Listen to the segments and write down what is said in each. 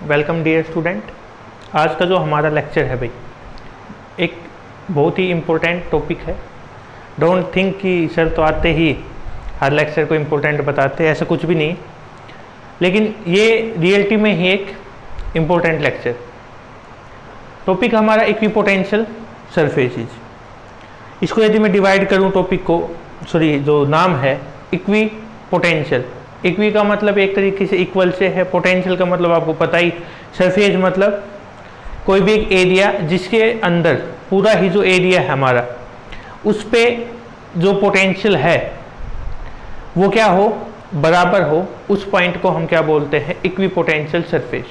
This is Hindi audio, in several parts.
Welcome dear student. आज का जो हमारा लेक्चर है भाई, एक बहुत ही इम्पोर्टेंट टॉपिक है। डोंट थिंक कि सर तो आते ही हर लेक्चर को इम्पोर्टेंट बताते हैं, ऐसा कुछ भी नहीं। लेकिन ये रियलिटी में ही एक इम्पोर्टेंट लेक्चर। टॉपिक हमारा इक्विपोटेंशियल सरफेसेस। इसको यदि मैं डिवाइड करूँ टॉपिक को, जो नाम है इक्विपोटेंशियल। इक्वी का मतलब एक तरीके से इक्वल से है, पोटेंशियल का मतलब आपको पता ही, सरफेस मतलब कोई भी एक एरिया जिसके अंदर पूरा ही जो एरिया है हमारा, उस पे जो पोटेंशियल है वो क्या हो, बराबर हो, उस पॉइंट को हम क्या बोलते हैं, इक्विपोटेंशियल सरफेस।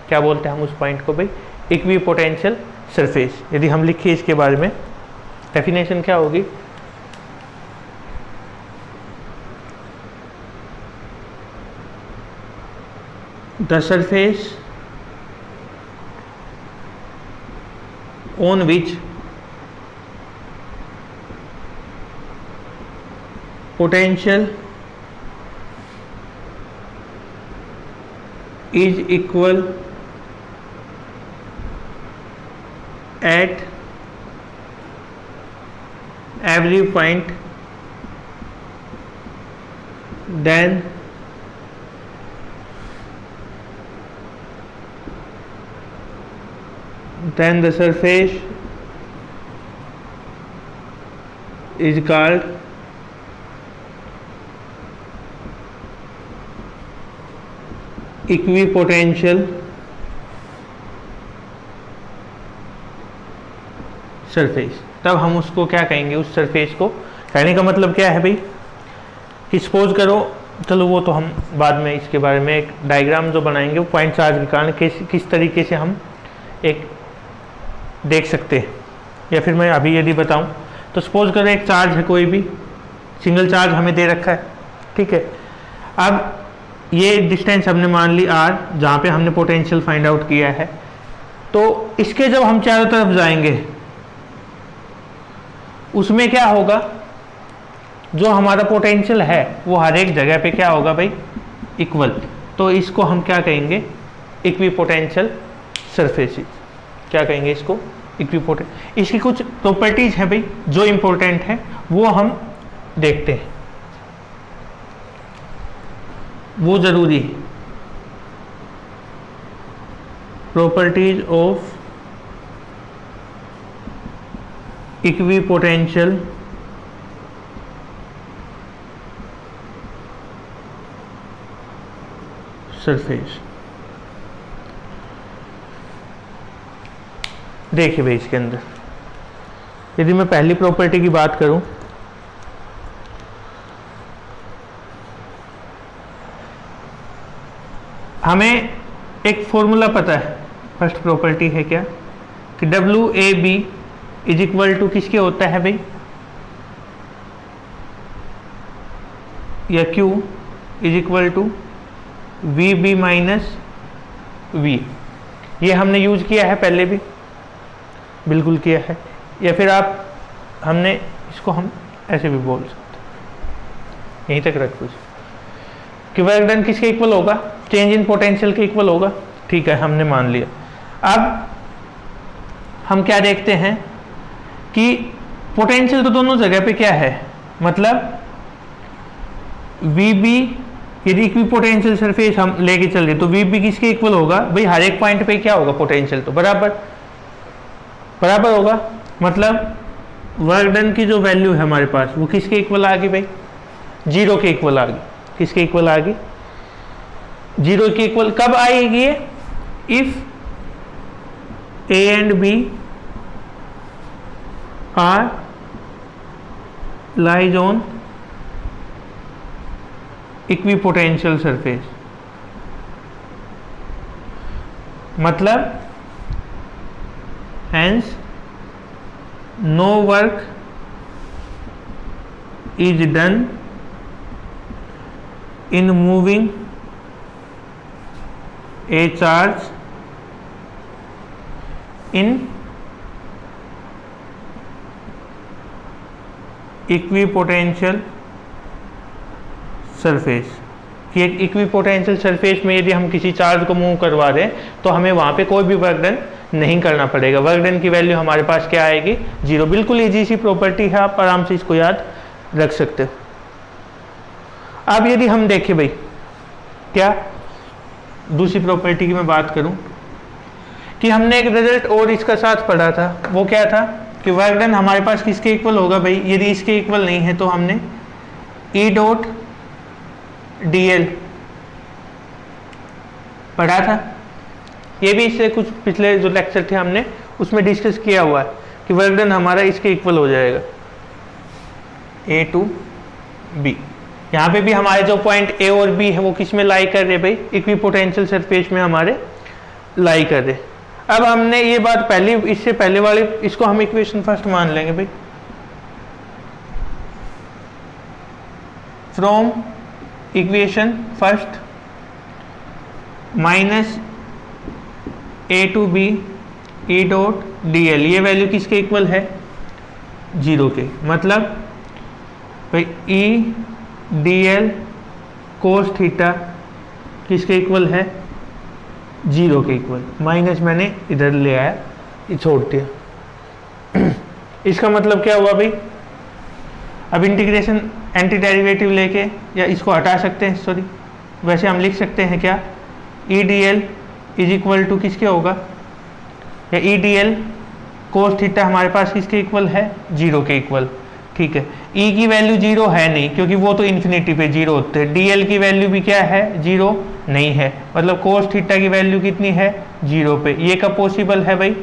क्या बोलते हैं हम उस पॉइंट को भाई, इक्विपोटेंशियल सरफेस। यदि हम लिखिए इसके बारे में, डेफिनेशन क्या होगी, the surface on which potential is equal at every point, then the surface is called equipotential surface. तब हम उसको क्या कहेंगे, उस सरफेस को। कहने का मतलब क्या है भाई कि सपोज करो, चलो वो तो हम बाद में इसके बारे में एक डायग्राम जो बनाएंगे, वो पॉइंट चार्ज के कारण किस तरीके से हम एक देख सकते हैं। या फिर मैं अभी यदि बताऊं तो सपोज करें एक चार्ज है, कोई भी सिंगल चार्ज हमें दे रखा है, ठीक है। अब ये डिस्टेंस हमने मान ली r, जहाँ पे हमने पोटेंशियल फाइंड आउट किया है। तो इसके जब हम चारों तरफ जाएंगे, उसमें क्या होगा, जो हमारा पोटेंशियल है वो हर एक जगह पे क्या होगा भाई, इक्वल। तो इसको हम क्या कहेंगे, इक्विपोटेंशियल सरफेसेस। क्या कहेंगे इसको, इक्विपोटेंट। इसकी कुछ प्रॉपर्टीज हैं भाई जो इंपॉर्टेंट है, वो हम देखते हैं, वो जरूरी है। Properties of equipotential surface. देखिए भाई, इसके अंदर यदि मैं पहली प्रॉपर्टी की बात करूं, हमें एक फॉर्मूला पता है। फर्स्ट प्रॉपर्टी है क्या कि WAB इज इक्वल टू किसके होता है भाई, या Q is equal to VB minus V। ये हमने यूज किया है पहले भी, बिल्कुल किया है। या फिर हमने इसको हम ऐसे भी बोल सकते हैं, यहीं तक रख कुछ कि वर्क डन किसके इक्वल होगा, चेंज इन पोटेंशियल के इक्वल होगा, ठीक है, हमने मान लिया। अब हम क्या देखते हैं कि पोटेंशियल तो दोनों जगह पे क्या है, मतलब VB, यदि इक्विपोटेंशियल सरफेस हम लेके चल रहे तो VB किसके इक्वल होगा भाई, हर एक पॉइंट पे क्या होगा, पोटेंशियल तो बराबर होगा। मतलब वर्क डन की जो वैल्यू है हमारे पास, वो किसके इक्वल आ गई भाई, 0 के इक्वल आ गई। किसके इक्वल आ गई, 0 के इक्वल। कब आएगी ये, if A and B are lies on equipotential surface. मतलब hence no work is done in moving a charge in equipotential surface. कि एक इक्विपोटेंशियल सरफेस में यदि हम किसी चार्ज को मूव करवा रहे हैं तो हमें वहाँ पे कोई भी वर्क डन नहीं करना पड़ेगा। वर्क डन की वैल्यू हमारे पास क्या आएगी, 0। बिल्कुल ईजी सी प्रॉपर्टी है, आप आराम से इसको याद रख सकते हो। अब यदि हम देखें भाई, क्या दूसरी प्रॉपर्टी की मैं बात करूं कि हमने एक रिजल्ट और इसका साथ पढ़ा था, वो क्या था कि वर्क डन हमारे पास किसके इक्वल होगा भाई, यदि इसके इक्वल नहीं है तो हमने ई डॉट dl पढ़ा था। ये भी इससे कुछ पिछले जो लेक्चर थे हमने उसमें डिस्कस किया हुआ है कि वर्क डन हमारा इसके इक्वल हो जाएगा a टू b। यहाँ पे भी हमारे जो पॉइंट a और b है वो किस में लाई कर रहे भाई, इक्विपोटेंशियल सरफेस में हमारे लाई कर रहे। अब हमने ये बात पहली, इससे पहले वाली, इसको हम इक्वेशन फर्स्ट मान लेंगे भाई, from equation first minus a to b e dot dl, ये वैल्यू किसके इक्वल है, 0 के। मतलब भाई e dl कोस थीटा किसके इक्वल है, 0 के इक्वल। माइनस मैंने इधर ले आया, ये छोड़ दिया। इसका मतलब क्या हुआ भाई, अब इंटीग्रेशन एंटी डेरिवेटिव लेके या इसको हटा सकते हैं, सॉरी वैसे हम लिख सकते हैं क्या, E D L is equal to किसके होगा, या E D L cos theta हमारे पास किसके इक्वल है, 0 के इक्वल। ठीक है, ई की वैल्यू 0 है नहीं क्योंकि वो तो इन्फिनिटी पे 0 होते हैं। डी एल की वैल्यू भी क्या है, 0 नहीं है, मतलब कोस थीटा की वैल्यू कितनी है, 0 पे। ये कब पॉसिबल है भाई,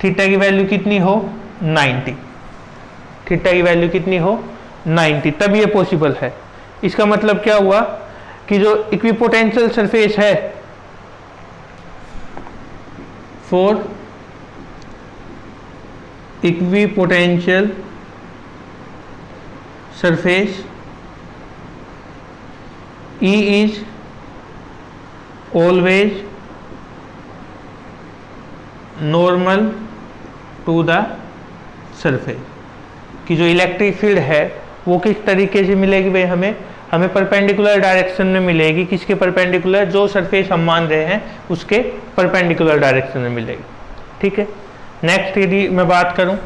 थीटा की वैल्यू कितनी हो, 90, थीटा की वैल्यू कितनी हो, 90, तब ये पॉसिबल है। इसका मतलब क्या हुआ कि जो इक्विपोटेंशियल सरफेस है for equipotential surface E is always normal to the surface, कि जो इलेक्ट्रिक फील्ड है वो किस तरीके से मिलेगी भाई, हमें परपेंडिकुलर डायरेक्शन में मिलेगी। किसके परपेंडिकुलर, जो सरफेस हम मान रहे हैं उसके परपेंडिकुलर डायरेक्शन में मिलेगी। ठीक है, नेक्स्ट यदि मैं बात करूं,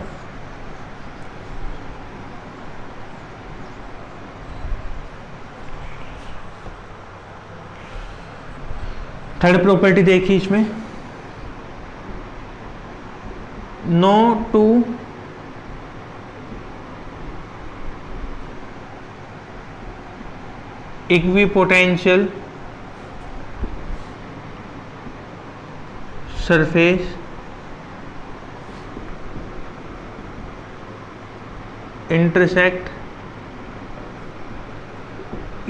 थर्ड प्रॉपर्टी देखिए इसमें, no two equipotential surface intersect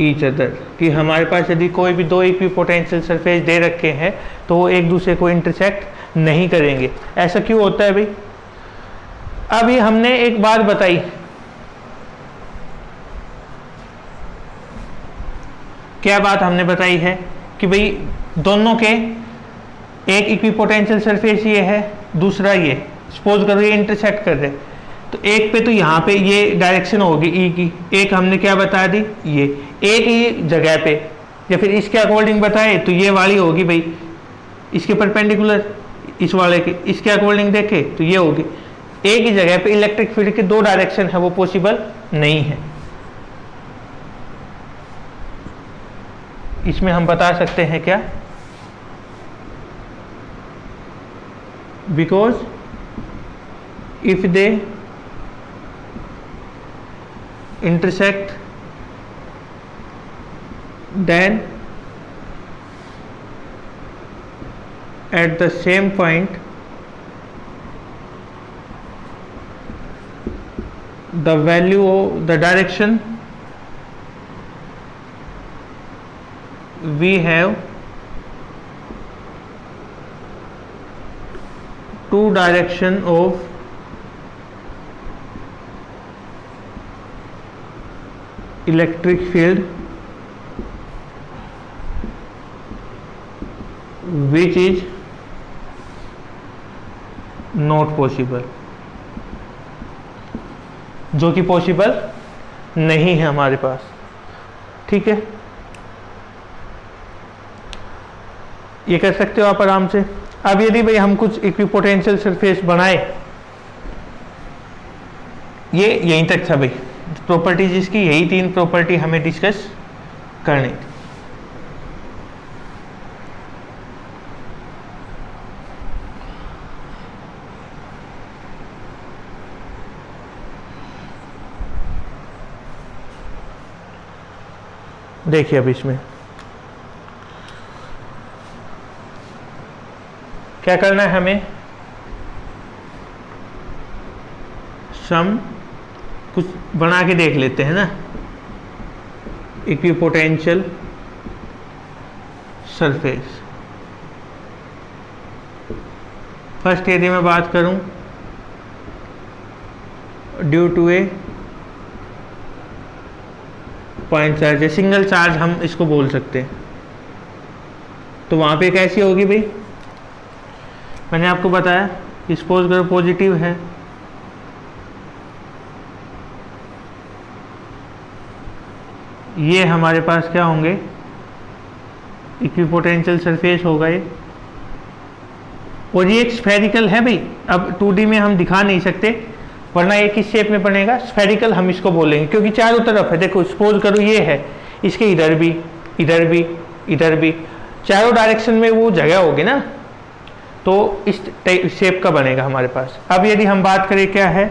each other, कि हमारे पास यदि कोई भी दो इक्विपोटेंशियल सरफेस दे रखे हैं तो वो एक दूसरे को इंटरसेक्ट नहीं करेंगे। ऐसा क्यों होता है भाई, अब ये हमने एक बात बताई, क्या बात हमने बताई है कि भाई दोनों के एक इक्विपोटेंशियल सरफेस ये है, दूसरा ये, सपोज करो ये इंटरसेक्ट कर रहे, तो एक पे तो यहाँ पे ये डायरेक्शन होगी ई की, एक हमने क्या बता दी, ये एक ही जगह पे, या फिर इसके अकॉर्डिंग बताए तो ये वाली होगी भाई इसके परपेंडिकुलर, इस वाले के इसके अकॉर्डिंग देखे तो ये होगी। एक ही जगह पे इलेक्ट्रिक फील्ड के दो डायरेक्शन है, वो पॉसिबल नहीं है। इसमें हम बता सकते हैं क्या, because if they intersect then at the same point the value of the direction we have two direction of electric field which is not possible, जो कि पॉसिबल नहीं है हमारे पास। ठीक है, ये कर सकते हो आप आराम से। अब यदि भाई हम कुछ इक्विपोटेंशियल सरफेस बनाए, ये यहीं तक था भाई प्रॉपर्टीज इसकी, यही 3 प्रॉपर्टी हमें डिस्कस करनी थी। देखिए अब इसमें क्या करना है हमें, सम कुछ बना के देख लेते हैं ना, इक्विपोटेंशियल सरफेस। फर्स्ट यदि मैं बात करूं, due to a point charge है, सिंगल चार्ज हम इसको बोल सकते हैं, तो वहां पे कैसी होगी भाई, मैंने आपको बताया सपोज करो पॉजिटिव है, ये हमारे पास क्या होंगे, इक्विपोटेंशियल सरफेस होगा ये, और ये एक स्फेरिकल है भाई। अब 2D में हम दिखा नहीं सकते, वरना ये किस शेप में बनेगा, स्फेरिकल हम इसको बोलेंगे, क्योंकि चारों तरफ है। देखो सपोज करो ये है, इसके इधर भी इधर भी इधर भी, चारों डायरेक्शन में वो जगह होगी ना, तो इस शेप का बनेगा हमारे पास। अब यदि हम बात करें क्या है,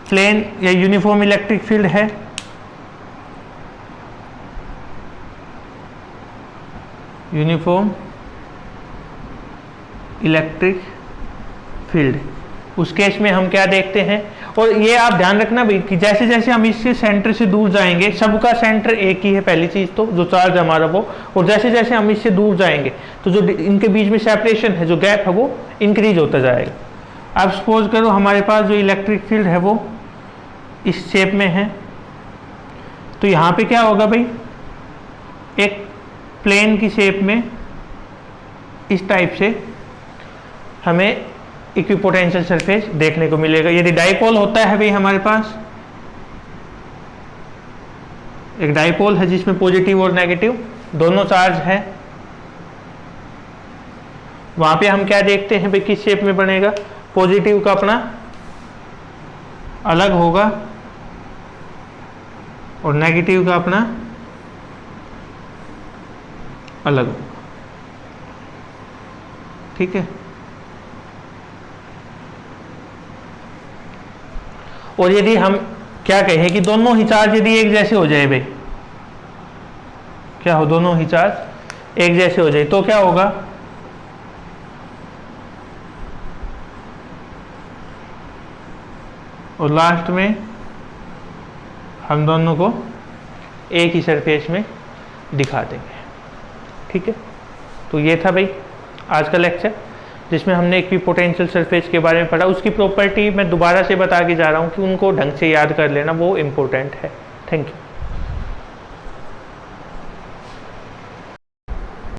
प्लेन या यूनिफॉर्म इलेक्ट्रिक फील्ड है, यूनिफॉर्म इलेक्ट्रिक फील्ड, उस केस में हम क्या देखते हैं, और ये आप ध्यान रखना भाई कि जैसे जैसे हम इससे सेंटर से दूर जाएंगे, सबका सेंटर एक ही है पहली चीज तो, जो चार्ज हमारा वो, और जैसे जैसे हम इससे दूर जाएंगे तो जो इनके बीच में सेपरेशन है, जो गैप है, वो इंक्रीज होता जाएगा। अब सपोज करो हमारे पास जो इलेक्ट्रिक फील्ड है वो इस शेप में है, तो यहाँ पे क्या होगा भाई, एक प्लेन की शेप में इस टाइप से हमें इक्विपोटेंशियल सरफेस देखने को मिलेगा। यदि डाइपोल होता है भाई हमारे पास, एक डाइपोल है जिसमें पॉजिटिव और नेगेटिव दोनों चार्ज है, वहां पे हम क्या देखते हैं भाई, किस शेप में बनेगा, पॉजिटिव का अपना अलग होगा और नेगेटिव का अपना अलग होगा, ठीक है। और यदि हम क्या कहें कि दोनों ही चार्ज यदि एक जैसे हो जाए भाई, क्या हो, दोनों ही चार्ज एक जैसे हो जाए तो क्या होगा, और लास्ट में हम दोनों को एक ही सरफेस में दिखा देंगे, ठीक है। तो ये था भाई आज का लेक्चर, जिसमें हमने इक्विपोटेंशियल सरफेस के बारे में पढ़ा। उसकी प्रॉपर्टी मैं दोबारा से बता के जा रहा हूँ कि उनको ढंग से याद कर लेना, वो इम्पोर्टेंट है। Thank you.